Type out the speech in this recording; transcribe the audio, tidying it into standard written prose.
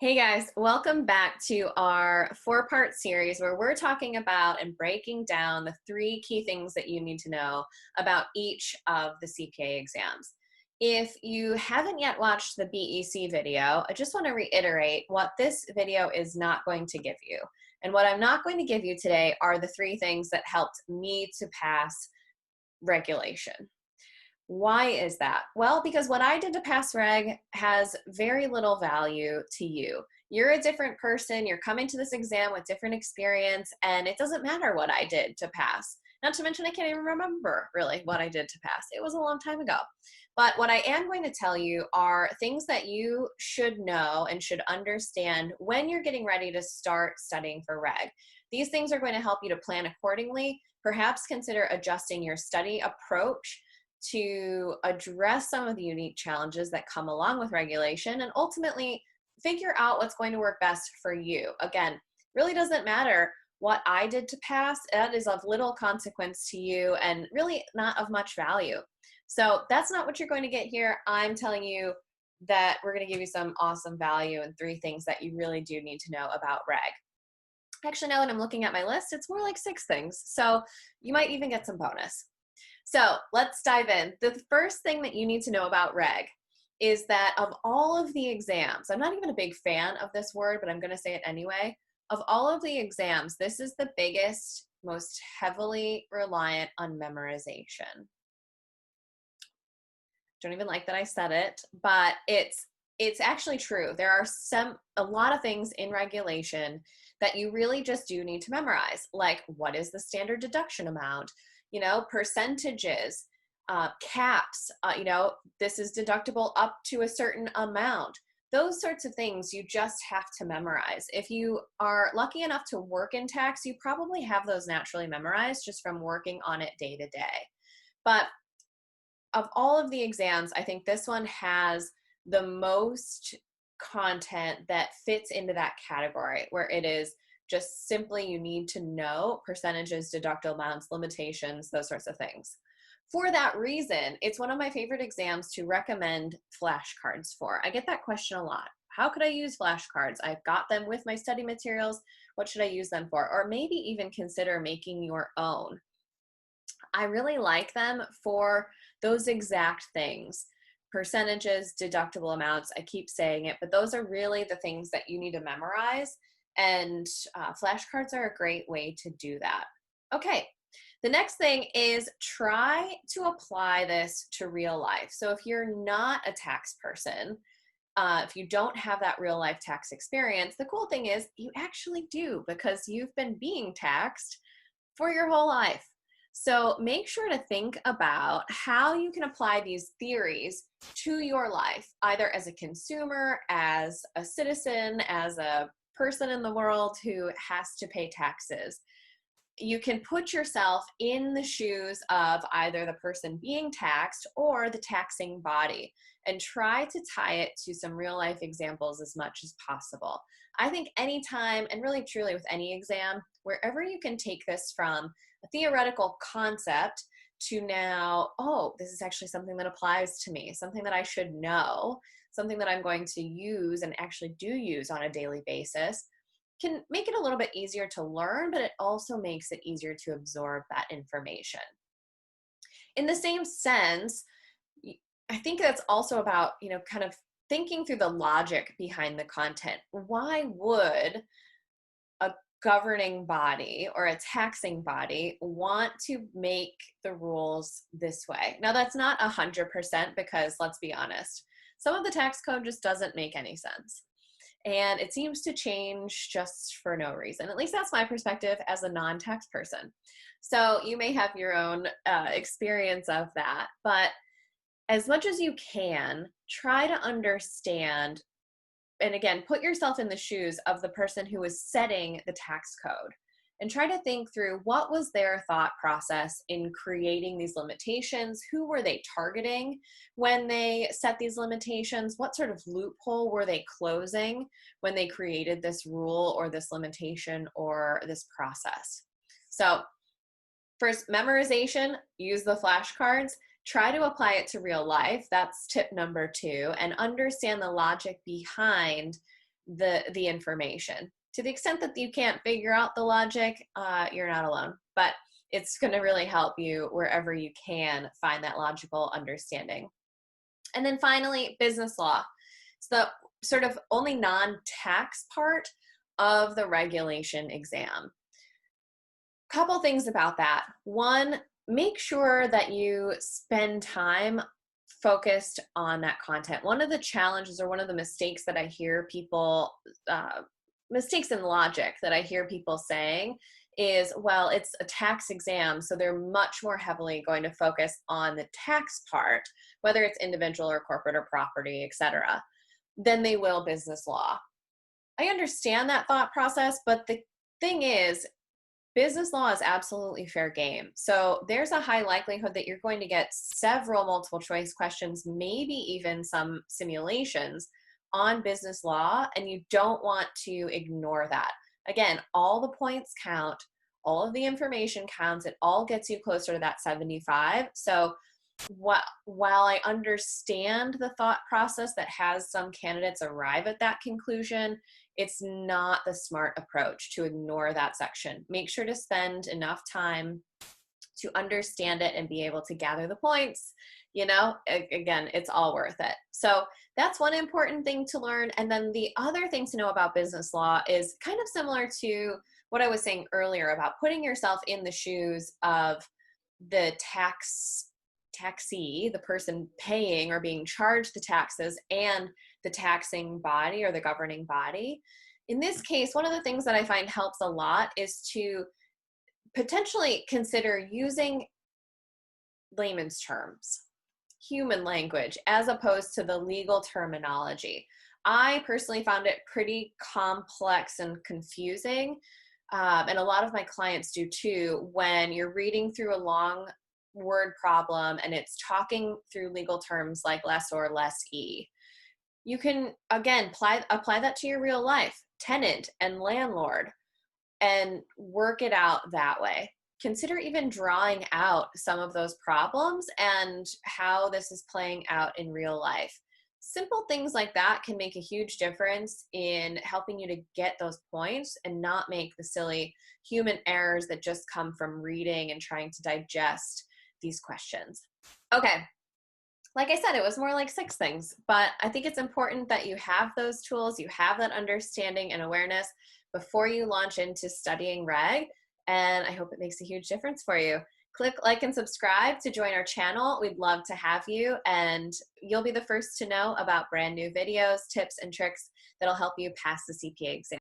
Hey guys, welcome back to our four-part series where we're talking about and breaking down the three key things that you need to know about each of the CPA exams. If you haven't yet watched the BEC video, I just want to reiterate what this video is not going to give you. And what I'm not going to give you today are the three things that helped me to pass regulation. Why is that? Well, because what I did to pass reg has very little value to you. You're a different person. You're coming to this exam with different experience, and it doesn't matter what I did to pass. Not to mention, I can't even remember really what I did to pass. It was a long time ago. But what I am going to tell you are things that you should know and should understand when you're getting ready to start studying for reg. These things are going to help you to plan accordingly. Perhaps consider adjusting your study approach to address some of the unique challenges that come along with regulation and ultimately figure out what's going to work best for you. Again, really doesn't matter what I did to pass. That is of little consequence to you and really not of much value. So that's not what you're going to get here. I'm telling you that we're going to give you some awesome value and three things that you really do need to know about reg. Actually, now that I'm looking at my list, it's more like 6 things. So you might even get some bonus. So let's dive in. The first thing that you need to know about reg is that of all of the exams, I'm not even a big fan of this word, but I'm going to say it anyway. Of all of the exams, this is the biggest, most heavily reliant on memorization. Don't even like that I said it, but it's actually true. There are a lot of things in regulation that you really just do need to memorize, like what is the standard deduction amount, percentages, caps, this is deductible up to a certain amount. Those sorts of things you just have to memorize. If you are lucky enough to work in tax, you probably have those naturally memorized just from working on it day to day. But of all of the exams, I think this one has the most content that fits into that category where it is just simply you need to know percentages, deductible amounts, limitations, those sorts of things. For that reason, it's one of my favorite exams to recommend flashcards for. I get that question a lot. How could I use flashcards? I've got them with my study materials. What should I use them for? Or maybe even consider making your own. I really like them for those exact things. Percentages, deductible amounts, I keep saying it, but those are really the things that you need to memorize, and flashcards are a great way to do that. Okay, the next thing is try to apply this to real life. So if you're not a tax person, if you don't have that real life tax experience, the cool thing is you actually do because you've been being taxed for your whole life. So make sure to think about how you can apply these theories to your life, either as a consumer, as a citizen, as a person in the world who has to pay taxes. You can put yourself in the shoes of either the person being taxed or the taxing body and try to tie it to some real life examples as much as possible. I think anytime, and really truly with any exam, wherever you can take this from a theoretical concept to now, oh, this is actually something that applies to me, something that I should know, something that I'm going to use and actually do use on a daily basis, can make it a little bit easier to learn, but it also makes it easier to absorb that information. In the same sense, I think that's also about, kind of thinking through the logic behind the content. Why would a governing body or a taxing body want to make the rules this way? Now, that's not 100% because let's be honest, some of the tax code just doesn't make any sense. And it seems to change just for no reason. At least that's my perspective as a non-tax person. So you may have your own experience of that, but as much as you can, try to understand, and again, put yourself in the shoes of the person who is setting the tax code and try to think through what was their thought process in creating these limitations. Who were they targeting when they set these limitations? What sort of loophole were they closing when they created this rule or this limitation or this process? So first, memorization, use the flashcards. Try to apply it to real life. That's tip number 2, and understand the logic behind the information. To the extent that you can't figure out the logic, you're not alone. But it's going to really help you wherever you can find that logical understanding. And then finally, business law. It's the sort of only non-tax part of the regulation exam. Couple things about that. One, make sure that you spend time focused on that content. One of the challenges or one of the mistakes that I hear people, mistakes in logic that I hear people saying is, well, it's a tax exam, so they're much more heavily going to focus on the tax part, whether it's individual or corporate or property, etc., than they will business law. I understand that thought process, but the thing is, business law is absolutely fair game. So there's a high likelihood that you're going to get several multiple choice questions, maybe even some simulations on business law, and you don't want to ignore that. Again, all the points count, all of the information counts, it all gets you closer to that 75. So while I understand the thought process that has some candidates arrive at that conclusion, it's not the smart approach to ignore that section. Make sure to spend enough time to understand it and be able to gather the points. You know, again, it's all worth it. So that's one important thing to learn. And then the other thing to know about business law is kind of similar to what I was saying earlier about putting yourself in the shoes of the taxee, the person paying or being charged the taxes, and the taxing body or the governing body. In this case, one of the things that I find helps a lot is to potentially consider using layman's terms, human language, as opposed to the legal terminology. I personally found it pretty complex and confusing, and a lot of my clients do too, when you're reading through a long word problem and it's talking through legal terms like lessor, lessee. You can, again, apply that to your real life, tenant and landlord, and work it out that way. Consider even drawing out some of those problems and how this is playing out in real life. Simple things like that can make a huge difference in helping you to get those points and not make the silly human errors that just come from reading and trying to digest these questions. Okay. Like I said, it was more like 6 things, but I think it's important that you have those tools, you have that understanding and awareness before you launch into studying reg, and I hope it makes a huge difference for you. Click like and subscribe to join our channel. We'd love to have you, and you'll be the first to know about brand new videos, tips, and tricks that'll help you pass the CPA exam.